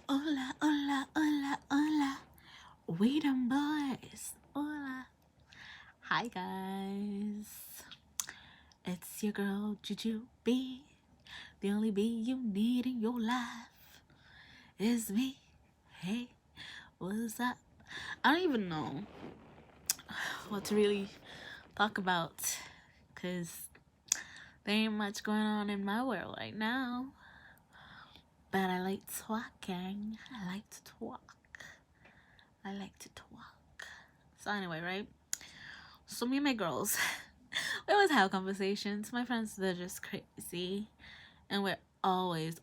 Hola, hola, hola, hola. We them boys. Hola. Hi, guys. It's your girl, Juju B. The only B you need in your life is me. Hey, what's up? I don't even know what to really talk about because there ain't much going on in my world right now. But I like talking. I like to talk. So anyway, right? So me and my girls, we always have conversations. My friends, they're just crazy. And we're always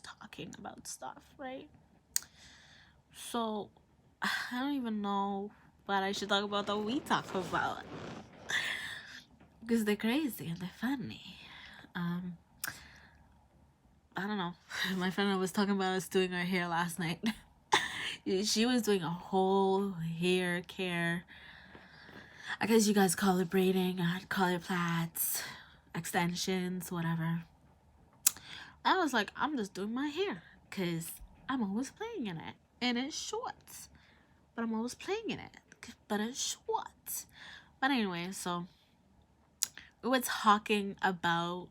talking about stuff, right? So I don't even know what I should talk about that we talk about. Because they're crazy and they're funny. I don't know. My friend was talking about us doing our hair last night. She was doing a whole hair care. I guess you guys call it braiding. I'd call it plaits, extensions, whatever. I was like, I'm just doing my hair because I'm always playing in it. And it's short. But I'm always playing in it. But it's short. But anyway, so we were talking about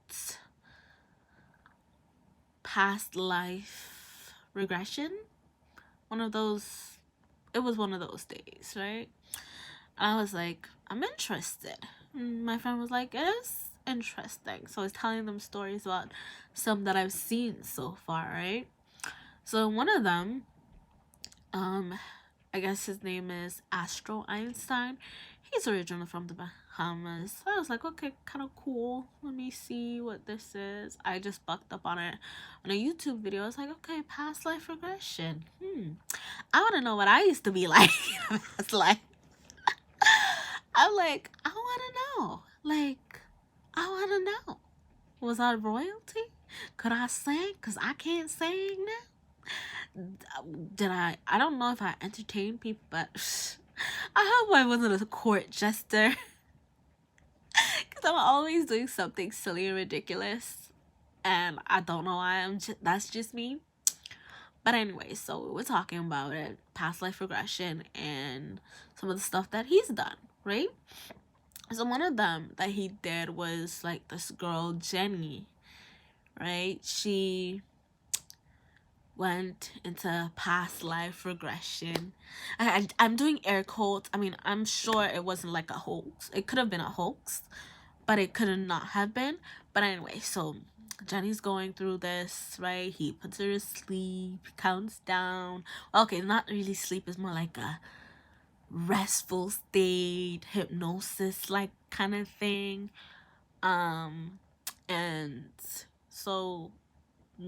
past life regression. It was one of those days, right? And I was like, I'm interested. And my friend was like, it is interesting. So I was telling them stories about some that I've seen so far, right? So one of them, I guess his name is Astro Einstein. He's originally from the Bahamas. So I was like, okay, kind of cool. Let me see what this is. I just bucked up on it on a YouTube video. I was like, okay, past life regression. I want to know what I used to be like in a past life. I'm like, I want to know. Like, I want to know. Was I royalty? Could I sing? Because I can't sing now. Did I don't know if I entertained people, but I hope I wasn't a court jester. Because I'm always doing something silly and ridiculous. And I don't know why. That's just me. But anyway, so we're talking about it, past life regression, and some of the stuff that he's done, right? So one of them that he did was like this girl, Jenny, right? She went into past life regression. I'm doing air quotes. I mean, I'm sure it wasn't like a hoax. It could have been a hoax, but it could not have been. But anyway, so Jenny's going through this, right? He puts her to sleep, counts down. Okay, not really sleep. It's more like a restful state, hypnosis like kind of thing. And so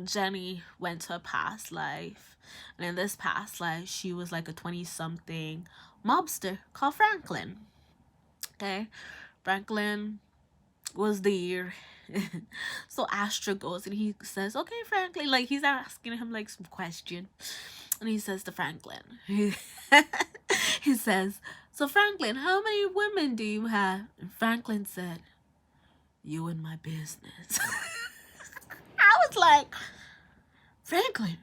Jenny went to a past life, and in this past life she was like a 20-something mobster called Franklin. Okay, Franklin was there. So Astro goes and he says, okay, Franklin, like he's asking him like some question, and he says to Franklin, he says, so Franklin, how many women do you have? And Franklin said, you in my business. I was like, Franklin,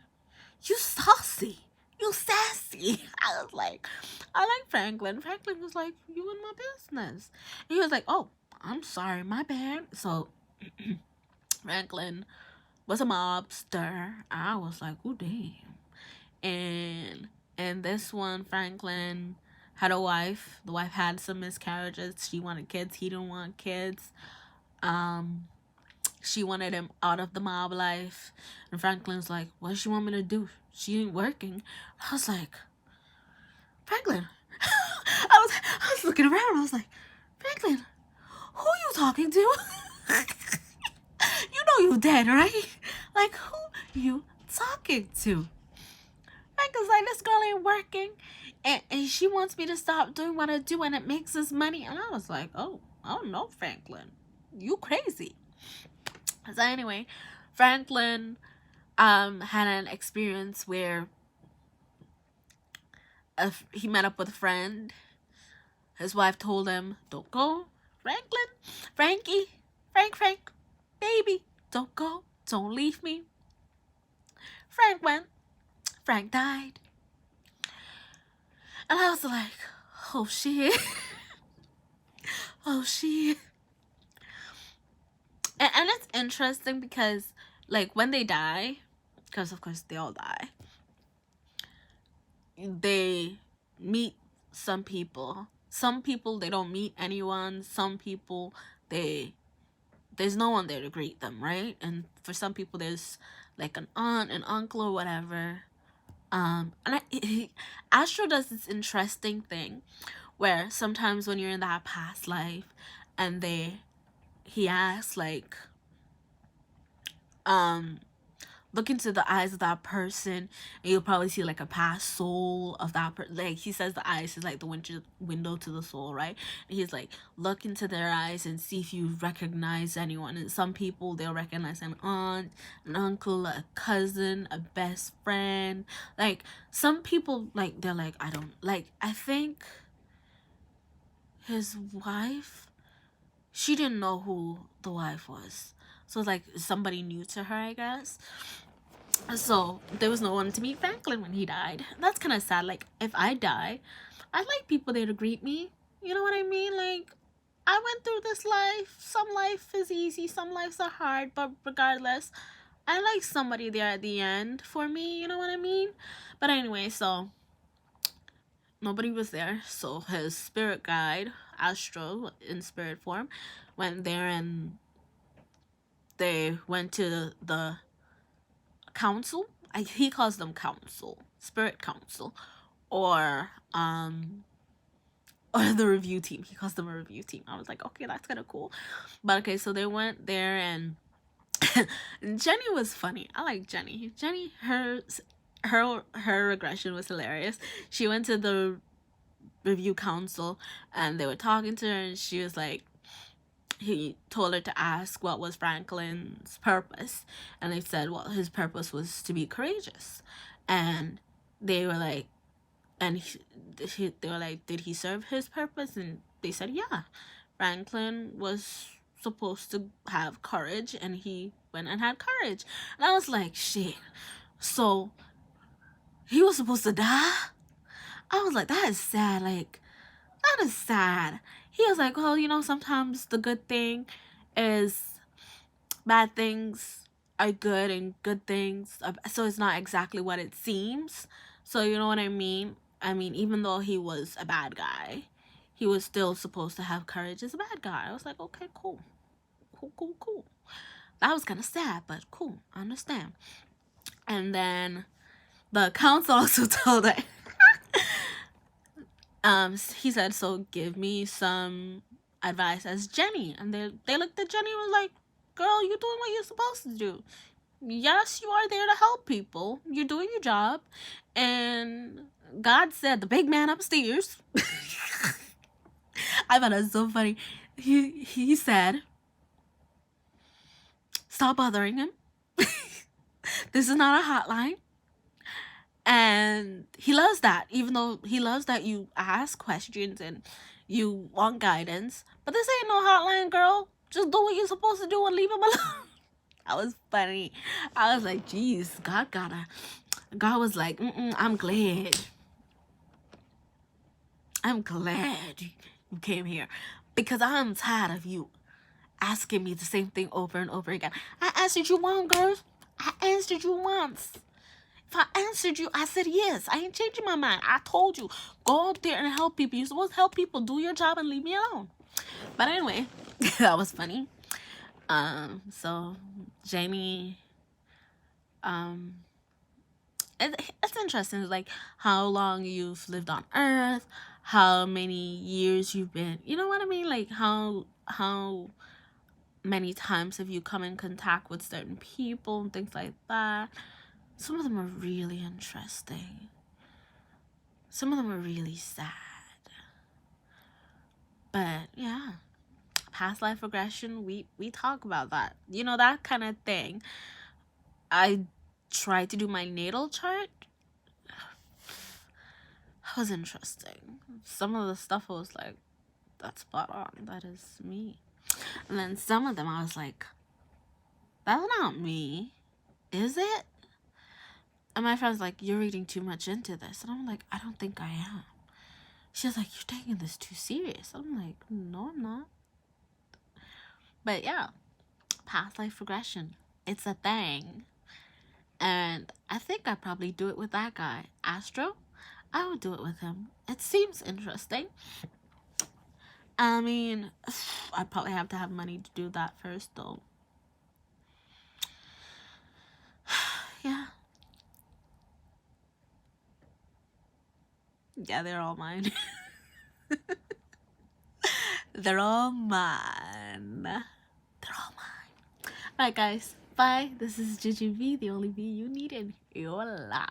you saucy, you sassy. I was like, I like Franklin. Franklin was like, you in my business. And he was like, oh, I'm sorry, my bad. So Franklin was a mobster. I was like, oh damn. And this one, Franklin had a wife. The wife had some miscarriages. She wanted kids. He didn't want kids. She wanted him out of the mob life. And Franklin's like, what does she want me to do? She ain't working. I was like, Franklin. I was looking around. I was like, Franklin, who you talking to? You know you dead, right? Like, who you talking to? Franklin's like, this girl ain't working. And she wants me to stop doing what I do and it makes us money. And I was like, oh no, Franklin. You crazy. So anyway, Franklin had an experience where he met up with a friend. His wife told him, don't go, Franklin, Frank, baby, don't go, don't leave me. Frank went, Frank died. And I was like, oh shit. Oh shit. And it's interesting because, like, when they die, because of course they all die, they meet some people. Some people, they don't meet anyone. Some people, there's no one there to greet them, right? And for some people, there's like an aunt, an uncle, or whatever. Astro does this interesting thing where sometimes when you're in that past life, and he asks, like, look into the eyes of that person, and you'll probably see like a past soul of that person. Like, he says the eyes is like the window to the soul, right? And he's like, look into their eyes and see if you recognize anyone. And some people, they'll recognize an aunt, an uncle, a cousin, a best friend. Like, some people, like, they're like, I don't, like, I think his wife, she didn't know who the wife was. So it's like somebody new to her, I guess. So there was no one to meet Franklin when he died. That's kind of sad. Like, if I die, I'd like people there to greet me. You know what I mean? Like, I went through this life. Some life is easy, some lives are hard, but regardless, I like somebody there at the end for me. You know what I mean? But anyway, so nobody was there. So his spirit guide, Astro in spirit form, went there, and they went to the council. He calls them council, spirit council, or the review team. He calls them a review team. I was like, okay, that's kind of cool. But okay, so they went there, and Jenny was funny. I like Jenny. Jenny, her regression was hilarious. She went to the review council, and they were talking to her, and she was like, he told her to ask what was Franklin's purpose, and they said, well, his purpose was to be courageous. And they were like, and they were like, did he serve his purpose? And they said, yeah, Franklin was supposed to have courage, and he went and had courage. And I was like, shit, so he was supposed to die? I was like, that is sad. Like, that is sad. He was like, well, you know, sometimes the good thing is bad things are good, and good things so it's not exactly what it seems. So you know what I mean? I mean, even though he was a bad guy, he was still supposed to have courage as a bad guy. I was like, okay, cool. That was kind of sad, but cool, I understand. And then the council also told her, he said, so give me some advice as Jenny. And they looked at Jenny and was like, girl, you're doing what you're supposed to do. Yes, you are there to help people. You're doing your job. And God said, the big man upstairs. I thought that was so funny. He said, stop bothering him. This is not a hotline. And he loves that, even though he loves that you ask questions and you want guidance. But this ain't no hotline, girl. Just do what you're supposed to do and leave him alone. That was funny. I was like, geez, God was like, I'm glad. I'm glad you came here, because I'm tired of you asking me the same thing over and over again. I answered you once, girls. I answered you once. If I answered you, I said yes. I ain't changing my mind. I told you, go out there and help people. You're supposed to help people. Do your job and leave me alone. But anyway, that was funny. So Jamie, it's interesting, like, how long you've lived on Earth, how many years you've been, you know what I mean? Like, how many times have you come in contact with certain people and things like that. Some of them are really interesting. Some of them are really sad. But yeah, past life regression, we talk about that. You know, that kind of thing. I tried to do my natal chart. That was interesting. Some of the stuff I was like, that's spot on. That is me. And then some of them I was like, that's not me. Is it? And my friend's like, you're reading too much into this. And I'm like, I don't think I am. She's like, you're taking this too serious. I'm like, no, I'm not. But yeah, past life regression. It's a thing. And I think I'd probably do it with that guy. Astro, I would do it with him. It seems interesting. I mean, I'd probably have to have money to do that first, though. Yeah. Yeah, they're all mine. They're all mine. They're all mine. Alright, guys. Bye. This is Gigi V, the only V you need in your life.